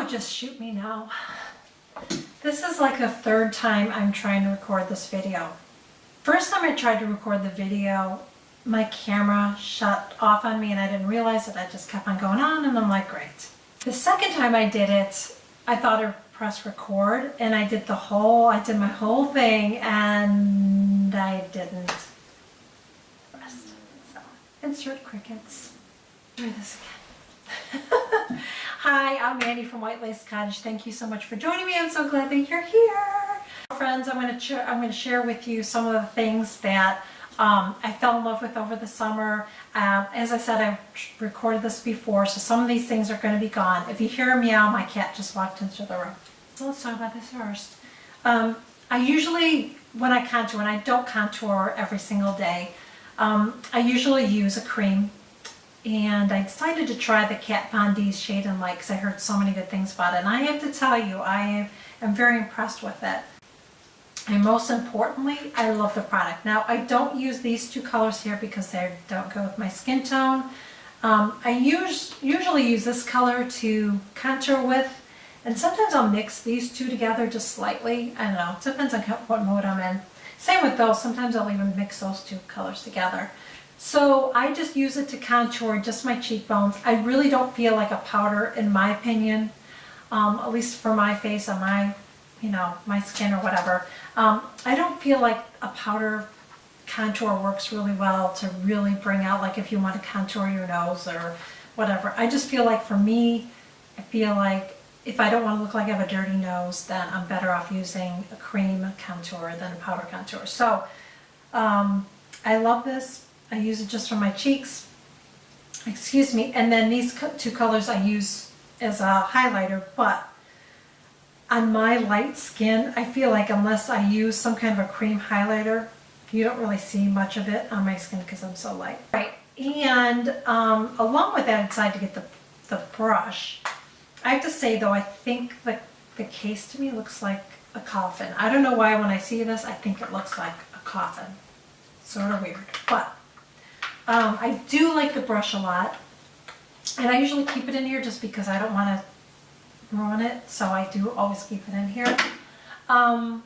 Oh, just shoot me now. This is like the third time I'm trying to record this video. First time I tried to record the video, my camera shut off on me and I didn't realize it. I just kept on going on and I'm like, great. The second time I did it, I thought I pressed record and I did my whole thing and I didn't press. So, insert crickets. Try this again. Hi, I'm Mandy from White Lace Cottage. Thank you so much for joining me. I'm so glad that you're here. Friends, I'm going to share with you some of the things that I fell in love with over the summer. As I said, I've recorded this before, so some of these things are going to be gone. If you hear a meow, my cat just walked into the room. So let's talk about this first. I usually, when I contour, and I don't contour every single day, I usually use a cream. And I decided to try the Kat Von D's Shade and Light because I heard so many good things about it. And I have to tell you, I am very impressed with it. And most importantly, I love the product. Now, I don't use these two colors here because they don't go with my skin tone. I usually use this color to contour with, and sometimes I'll mix these two together just slightly. I don't know, it depends on what mood I'm in. Same with those, sometimes I'll even mix those two colors together. So I just use it to contour just my cheekbones. I really don't feel like a powder, in my opinion, at least for my face and my, my skin or whatever. I don't feel like a powder contour works really well to really bring out, like if you want to contour your nose or whatever. I just feel like for me, I feel like if I don't want to look like I have a dirty nose, then I'm better off using a cream contour than a powder contour. So I love this. I use it just for my cheeks, excuse me, and then these two colors I use as a highlighter, but on my light skin, I feel like unless I use some kind of a cream highlighter, you don't really see much of it on my skin because I'm so light. Right, and along with that, I decided to get the brush. I have to say though, I think the case to me looks like a coffin. I don't know why when I see this, I think it looks like a coffin. Sort of weird, but I do like the brush a lot, and I usually keep it in here just because I don't want to ruin it, so I do always keep it in here. But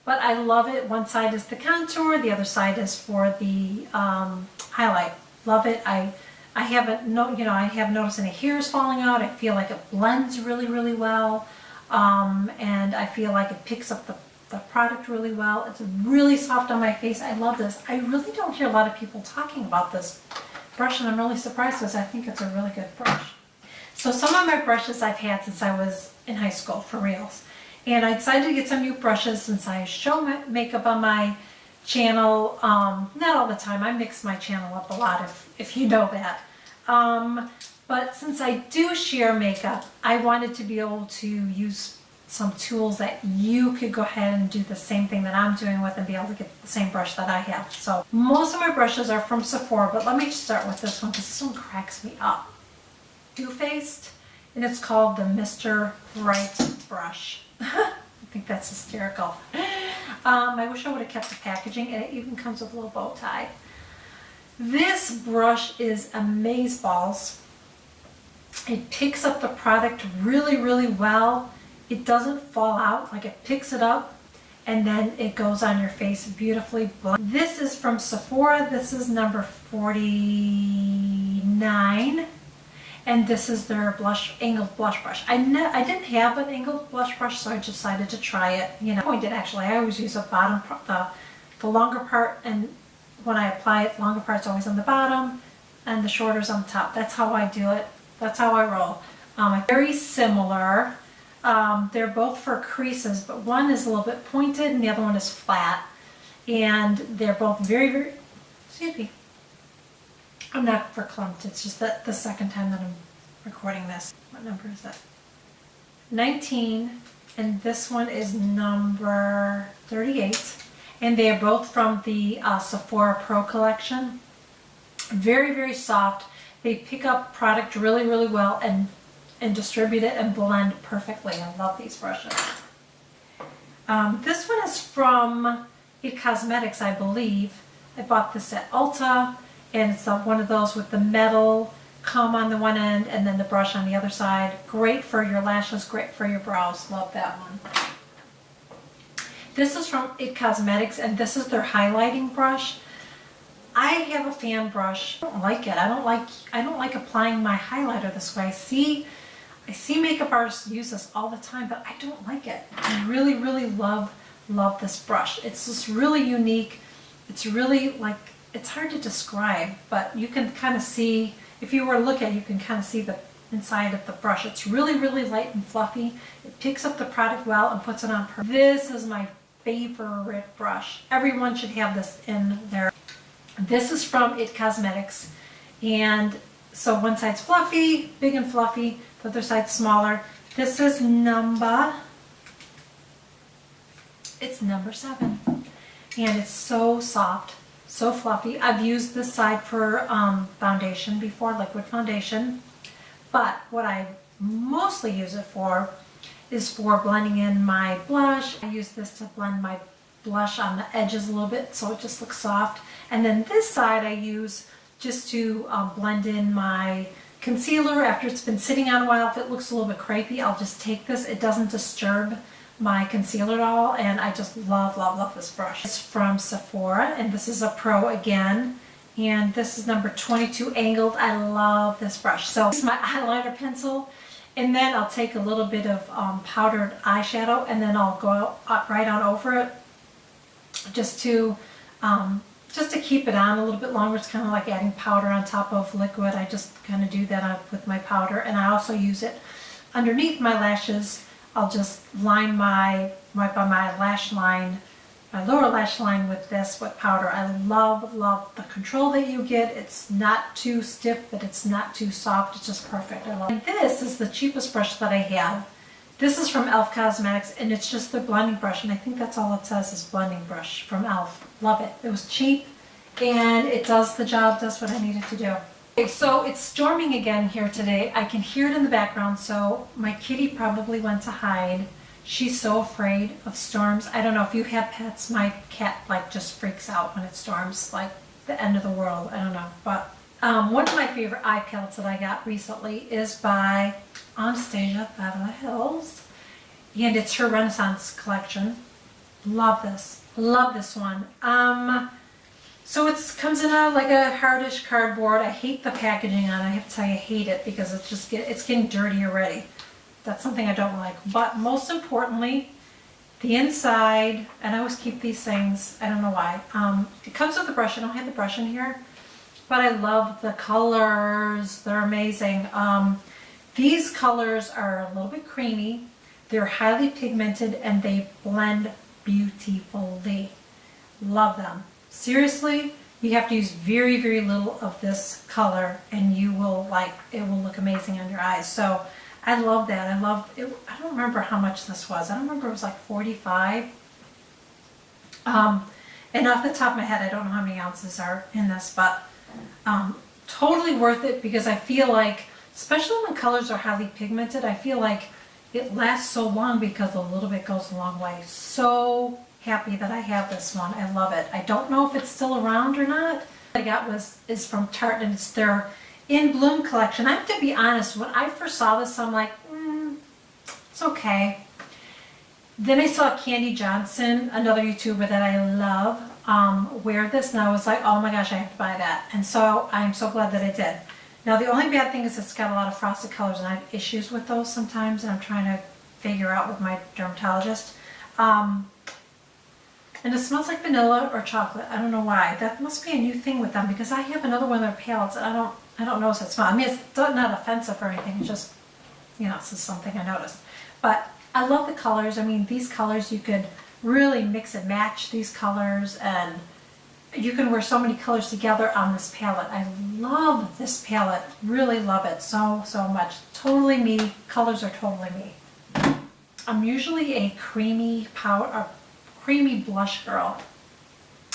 I love it. One side is the contour, the other side is for the highlight. Love it. I haven't noticed any hairs falling out. I feel like it blends really, really well, and I feel like it picks up the product really well. It's really soft on my face. I love this. I really don't hear a lot of people talking about this brush, and I'm really surprised because I think it's a really good brush. So some of my brushes I've had since I was in high school, for reals. And I decided to get some new brushes since I show makeup on my channel. Not all the time. I mix my channel up a lot, if you know that. But since I do share makeup, I wanted to be able to use some tools that you could go ahead and do the same thing that I'm doing with and be able to get the same brush that I have. So most of my brushes are from Sephora, but let me start with this one because this one cracks me up. Too Faced, and it's called the Mr. Right brush. I think that's hysterical. I wish I would have kept the packaging, and it even comes with a little bow tie. This brush is amazeballs. It picks up the product really, really well. It doesn't fall out, like it picks it up and then it goes on your face beautifully. This is from Sephora. This is number 49, and this is their angled blush brush. I didn't have an angled blush brush, so I decided to try it. Pointed actually. I always use the bottom part, the longer part, and when I apply it, the longer part's always on the bottom and the shorter's on the top. That's how I do it. That's how I roll. Very similar. They're both for creases, but one is a little bit pointed and the other one is flat. And they're both very, very, excuse me, I'm not verklempt. It's just that the second time that I'm recording this. What number is that? 19, and this one is number 38. And they are both from the Sephora Pro collection. Very, very soft. They pick up product really, really well and distribute it and blend perfectly. I love these brushes. This one is from It Cosmetics, I believe. I bought this at Ulta, and it's one of those with the metal comb on the one end and then the brush on the other side. Great for your lashes, great for your brows. Love that one. This is from It Cosmetics, and this is their highlighting brush. I have a fan brush. I don't like it. I don't like applying my highlighter this way. I see makeup artists use this all the time, but I don't like it. I really, really love this brush. It's just really unique. It's really like, it's hard to describe, but you can kind of see, if you were to look at it, you can kind of see the inside of the brush. It's really, really light and fluffy. It picks up the product well and puts it on perfect. This is my favorite brush. Everyone should have this in their. This is from It Cosmetics, and so one side's fluffy, big and fluffy, the other side's smaller. This is it's number 7, and it's so soft, so fluffy. I've used this side for foundation before, liquid foundation, but what I mostly use it for is for blending in my blush. I use this to blend my blush on the edges a little bit so it just looks soft. And then this side I use just to blend in my concealer after it's been sitting on a while. If it looks a little bit crepey, I'll just take this. It doesn't disturb my concealer at all, and I just love this brush. It's from Sephora, and this is a Pro again, and this is number 22 angled. I love this brush. So this is my eyeliner pencil, and then I'll take a little bit of powdered eyeshadow, and then I'll go right on over it just to keep it on a little bit longer. It's kind of like adding powder on top of liquid. I just kind of do that with my powder, and I also use it underneath my lashes. I'll just line my lash line, my lower lash line with powder. I love the control that you get. It's not too stiff, but it's not too soft. It's just perfect. I love it. And this is the cheapest brush that I have. This is from e.l.f. Cosmetics, and it's just the blending brush, and I think that's all it says is blending brush from e.l.f. Love it. It was cheap, and it does the job, does what I needed to do. Okay, so it's storming again here today. I can hear it in the background, so my kitty probably went to hide. She's so afraid of storms. I don't know if you have pets. My cat just freaks out when it storms, like the end of the world. I don't know, but one of my favorite eye palettes that I got recently is by Anastasia Beverly Hills, and it's her Renaissance collection. Love this one. So it comes in like a hardish cardboard. I hate the packaging on it. I have to tell you, I hate it because it's getting dirty already. That's something I don't like. But most importantly, the inside, and I always keep these things, I don't know why. It comes with a brush. I don't have the brush in here, but I love the colors. They're amazing. These colors are a little bit creamy. They're highly pigmented, and they blend beautifully. Love them. Seriously, you have to use very, very little of this color, and you will it will look amazing on your eyes. So I love that. I love it. I don't remember how much this was. I don't remember. It was like 45. And off the top of my head, I don't know how many ounces are in this, but totally worth it, because I feel like, especially when colors are highly pigmented, I feel like it lasts so long because a little bit goes a long way. So happy that I have this one. I love it. I don't know if it's still around or not. What I got is from Tarte, and it's their In Bloom collection. I have to be honest, when I first saw this, I'm like, it's okay. Then I saw Candy Johnson, another YouTuber that I love, wear this, and I was like, oh my gosh, I have to buy that. And so I'm so glad that I did. Now the only bad thing is it's got a lot of frosted colors, and I have issues with those sometimes, and I'm trying to figure out with my dermatologist. And it smells like vanilla or chocolate. I don't know why. That must be a new thing with them, because I have another one of their palettes, and I don't notice it smell. I mean, it's not offensive or anything. It's just, it's just something I noticed. But I love the colors. I mean, these colors, you could really mix and match these colors, and you can wear so many colors together on this palette. I love this palette. Really love it so much. Totally me. Colors are totally me. I'm usually a creamy blush girl,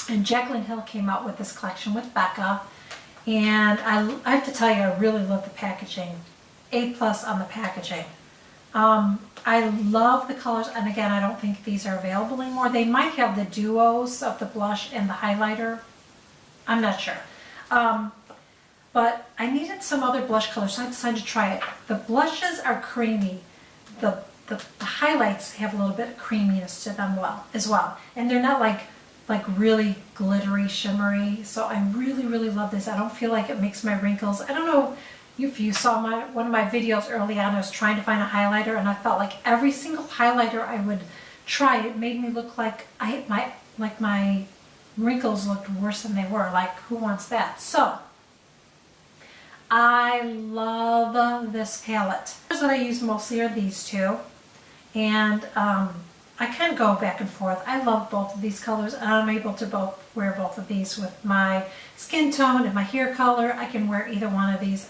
and Jaclyn Hill came out with this collection with Becca, and I have to tell you, I really love the packaging. A+ on the packaging. I love the colors, and again, I don't think these are available anymore. They might have the duos of the blush and the highlighter. I'm not sure. but I needed some other blush color, so I decided to try it. The blushes are creamy. The highlights have a little bit of creaminess to them as well. And they're not like really glittery, shimmery. So I really, really love this. I don't feel like it makes my wrinkles. I don't know if you saw one of my videos early on, I was trying to find a highlighter, and I felt like every single highlighter I would try, it made me look like my wrinkles looked worse than they were. Like, who wants that? So I love this palette. The colors that I use mostly are these two, and I can go back and forth. I love both of these colors, and I'm able to wear both of these with my skin tone and my hair color. I can wear either one of these.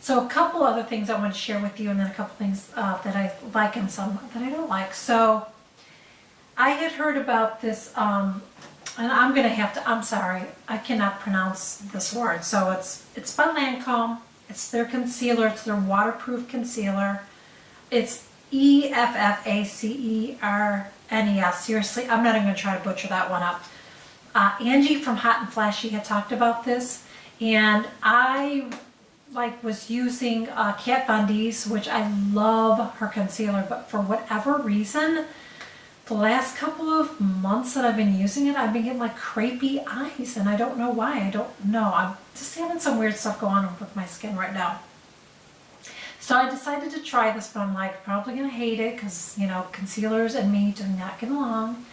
So a couple other things I want to share with you, and then a couple things that I like and some that I don't like. So I had heard about this, and I'm sorry, I cannot pronounce this word. So it's by Lancome. It's their concealer. It's their waterproof concealer. It's EFFACERNES. Seriously, I'm not even going to try to butcher that one up. Angie from Hot and Flashy had talked about this, and I was using Kat Von D's, which I love her concealer, but for whatever reason, the last couple of months that I've been using it, I've been getting like crepey eyes, and I don't know why. I don't know. I'm just having some weird stuff going on with my skin right now. So I decided to try this, but I'm like probably going to hate it because, you know, concealers and me do not get along.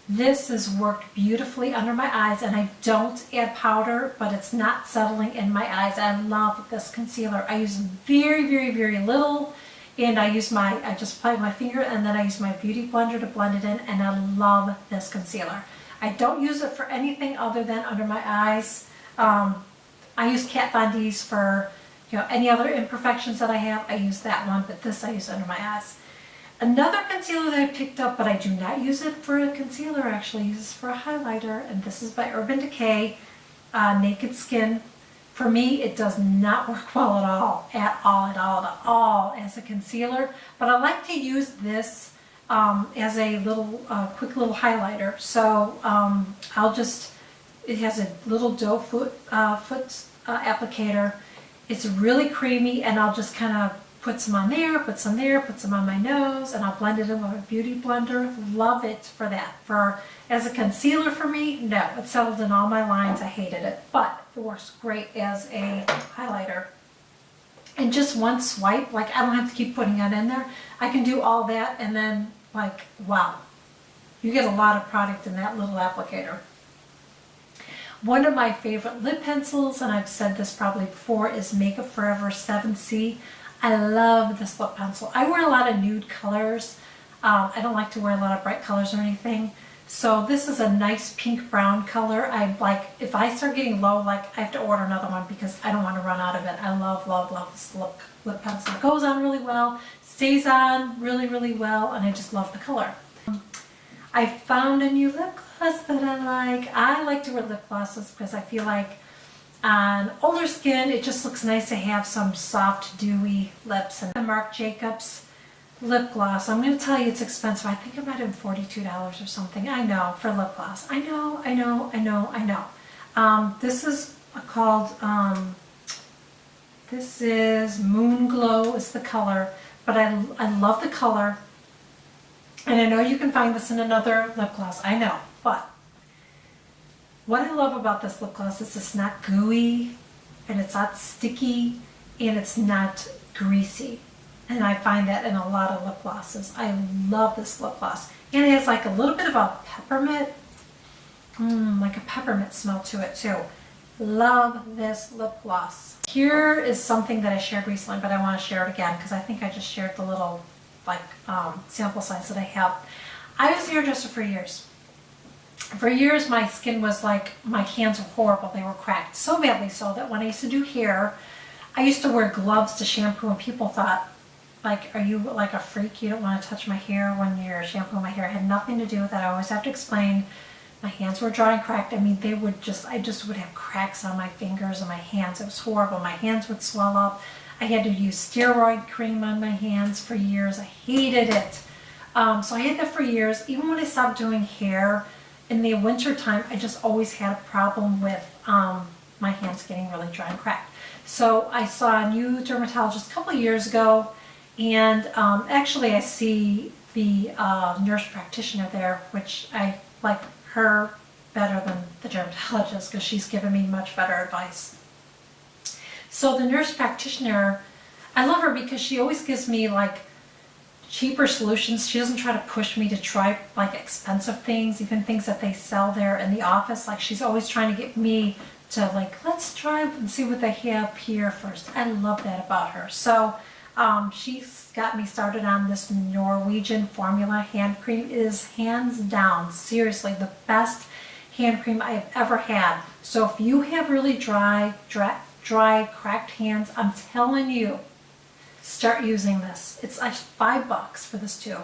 This has worked beautifully under my eyes, and I don't add powder, but it's not settling in my eyes. I love this concealer. I use very, very, very little, and I just apply my finger, and then I use my beauty blender to blend it in, and I love this concealer. I don't use it for anything other than under my eyes. I use Kat Von D's for, you know, any other imperfections that I have. I use that one, but this I use under my eyes. Another concealer that I picked up, but I do not use it for a concealer, I actually use this for a highlighter, and this is by Urban Decay, Naked Skin. For me, it does not work well at all as a concealer, but I like to use this as a little, quick little highlighter. So it has a little doe foot applicator. It's really creamy, and I'll just kind of put some on there, put some on my nose, and I'll blend it in with a beauty blender. Love it for that. As a concealer for me, no. It settled in all my lines. I hated it, but it works great as a highlighter. And just one swipe, like I don't have to keep putting it in there. I can do all that, and then like, wow. You get a lot of product in that little applicator. One of my favorite lip pencils, and I've said this probably before, is Makeup Forever 7C. I love this lip pencil. I wear a lot of nude colors. I don't like to wear a lot of bright colors or anything. So this is a nice pink brown color. If I start getting low, I have to order another one because I don't want to run out of it. I love, love, love this lip pencil. It goes on really well, stays on really, really well, and I just love the color. I found a new lip gloss that I like. I like to wear lip glosses because I feel like on older skin, it just looks nice to have some soft, dewy lips. And the Marc Jacobs lip gloss, I'm going to tell you it's expensive. I think it might have been $42 or something. I know, for lip gloss. I know. This is called, this is Moon Glow is the color, but I love the color. And I know you can find this in another lip gloss, I know, but what I love about this lip gloss is it's not gooey, and it's not sticky, and it's not greasy. And I find that in a lot of lip glosses. I love this lip gloss. And it has like a little bit of a peppermint, like a peppermint smell to it too. Love this lip gloss. Here is something that I shared recently, but I want to share it again because I think I just shared the little sample size that I have. I was a hairdresser for years. For years, my skin was like, my hands were horrible. They were cracked. So badly so that when I used to do hair, I used to wear gloves to shampoo, and people thought, like, are you like a freak? You don't want to touch my hair when you're shampooing my hair. It had nothing to do with that. I always have to explain. My hands were dry and cracked. I mean, I just would have cracks on my fingers and my hands. It was horrible. My hands would swell up. I had to use steroid cream on my hands for years. I hated it. So I had that for years. Even when I stopped doing hair, in the winter time, I just always had a problem with my hand's getting really dry and cracked. So I saw a new dermatologist a couple of years ago, and actually I see the nurse practitioner there, which I like her better than the dermatologist because she's given me much better advice. So the nurse practitioner, I love her because she always gives me like cheaper solutions. She doesn't try to push me to try like expensive things, even things that they sell there in the office. Like she's always trying to get me to like, let's try and see what they have here first. I love that about her. So she's got me started on this Norwegian formula hand cream. It is hands down, seriously, the best hand cream I have ever had. So if you have really dry, cracked hands, I'm telling you, start using this. It's like $5 for this too.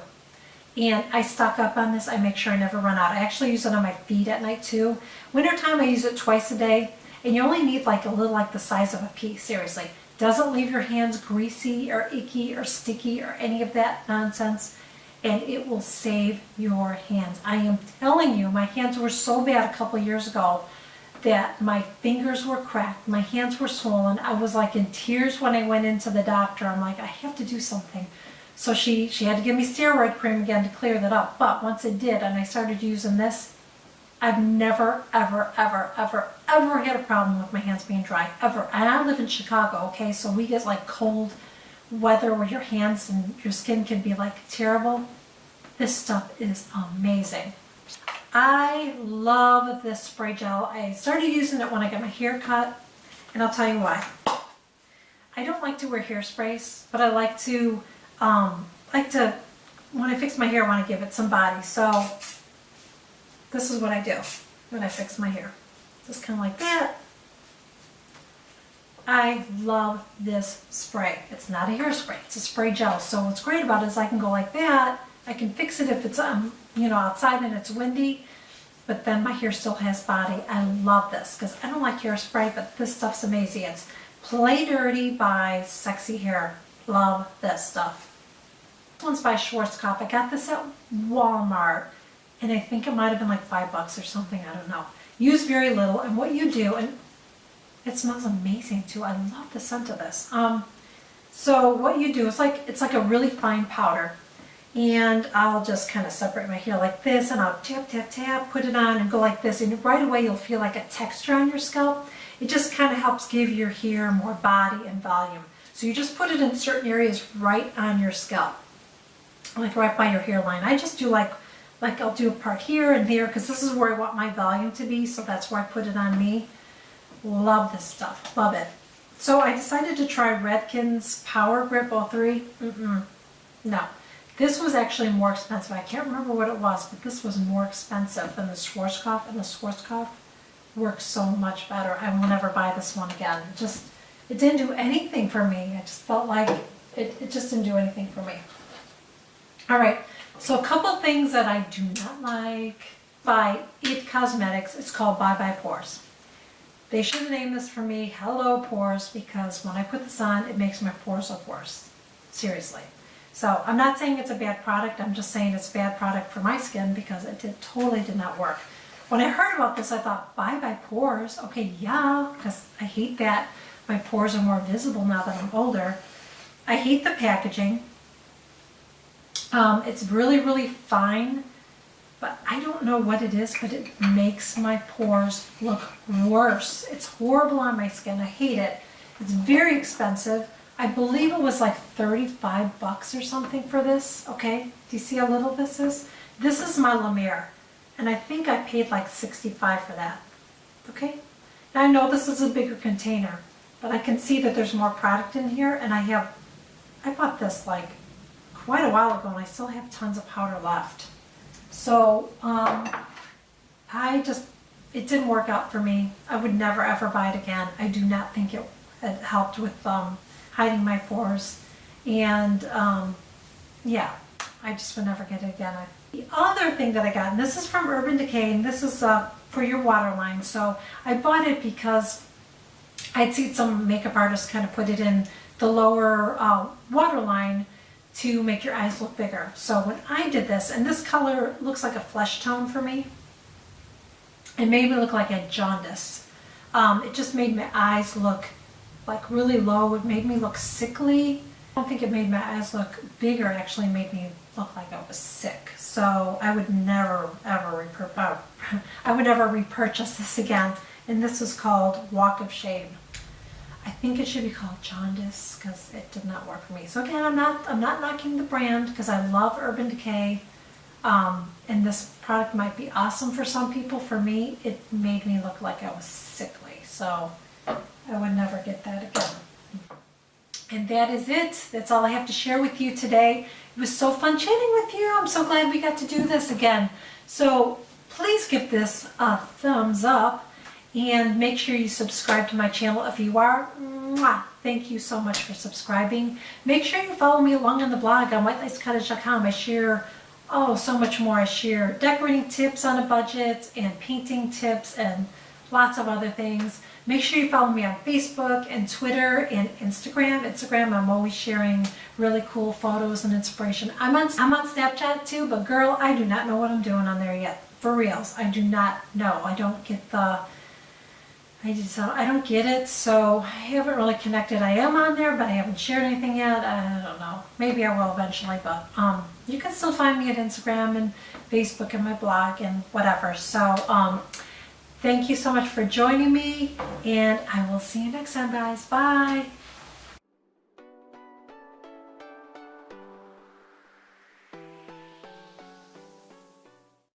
And I stock up on this. I make sure I never run out. I actually use it on my feet at night too. Wintertime I use it twice a day, and you only need like a little, like the size of a pea, seriously. Doesn't leave your hands greasy or icky or sticky or any of that nonsense, and it will save your hands. I am telling you, my hands were so bad a couple years ago that my fingers were cracked, my hands were swollen. I was like in tears when I went into the doctor. I'm like, I have to do something. So she had to give me steroid cream again to clear that up. But once it did, and I started using this, I've never, ever, ever, ever, ever had a problem with my hands being dry, ever. And I live in Chicago, okay, so we get like cold weather where your hands and your skin can be like terrible. This stuff is amazing. I love this spray gel. I started using it when I got my hair cut, and I'll tell you why. I don't like to wear hairsprays, but I like to, when I fix my hair, I want to give it some body. So this is what I do when I fix my hair. Just kind of like that. I love this spray. It's not a hairspray, it's a spray gel. So what's great about it is I can go like that. I can fix it if it's outside and it's windy, but then my hair still has body. I love this because I don't like hairspray, but this stuff's amazing. It's Play Dirty by Sexy Hair. Love this stuff. This one's by Schwarzkopf. I got this at Walmart, and I think it might have been like $5 or something. I don't know. Use very little, and what you do, and it smells amazing too. I love the scent of this. So what you do is it's like a really fine powder. And I'll just kind of separate my hair like this, and I'll tap, tap, tap, put it on and go like this. And right away you'll feel like a texture on your scalp. It just kind of helps give your hair more body and volume. So you just put it in certain areas right on your scalp, like right by your hairline. I just do like I'll do a part here and there because this is where I want my volume to be. So that's where I put it on me. Love this stuff, love it. So I decided to try Radkins Power Grip 03. No. This was actually more expensive. I can't remember what it was, but this was more expensive than the Schwarzkopf, and the Schwarzkopf works so much better. I will never buy this one again. It didn't do anything for me. I just felt like it just didn't do anything for me. All right, so a couple things that I do not like by It Cosmetics. It's called Bye Bye Pores. They should have named this for me Hello Pores, because when I put this on, it makes my pores look worse. Seriously. So I'm not saying it's a bad product, I'm just saying it's a bad product for my skin because it totally did not work. When I heard about this, I thought, Bye Bye Pores? Okay, yeah, because I hate that my pores are more visible now that I'm older. I hate the packaging. It's really, really fine, but I don't know what it is, but it makes my pores look worse. It's horrible on my skin, I hate it. It's very expensive. I believe it was like $35 or something for this, okay? Do you see how little this is? This is my La Mer, and I think I paid like $65 for that, okay? Now I know this is a bigger container, but I can see that there's more product in here, and I bought this like quite a while ago, and I still have tons of powder left. So, it didn't work out for me. I would never ever buy it again. I do not think it helped with hiding my pores, and yeah, I just would never get it again. The other thing that I got, and this is from Urban Decay, and this is for your waterline. So I bought it because I'd seen some makeup artists kind of put it in the lower waterline to make your eyes look bigger. So when I did this, and this color looks like a flesh tone for me, it made me look like a jaundice. It just made my eyes look like really low. It made me look sickly. I don't think it made my eyes look bigger. It actually made me look like I was sick. So I would never ever I would never repurchase this again. And this is called Walk of Shame. I think it should be called Jaundice because it did not work for me. So again, I'm not knocking the brand because I love Urban Decay. And this product might be awesome for some people. For me, it made me look like I was sickly. So I would never get that again. And that is it. That's all I have to share with you today. It was so fun chatting with you. I'm so glad we got to do this again. So please give this a thumbs up and make sure you subscribe to my channel if you are. Mwah! Thank you so much for subscribing. Make sure you follow me along on the blog on whitelacecottage.com. I share so much more. I share decorating tips on a budget and painting tips and lots of other things. Make sure you follow me on Facebook and Twitter and Instagram. I'm always sharing really cool photos and inspiration. I'm on Snapchat too, but girl, I do not know what I'm doing on there yet. For reals, I do not know. I don't get it, so I haven't really connected. I am on there, but I haven't shared anything yet. I don't know. Maybe I will eventually, but you can still find me at Instagram and Facebook and my blog and whatever. So thank you so much for joining me, and I will see you next time, guys. Bye.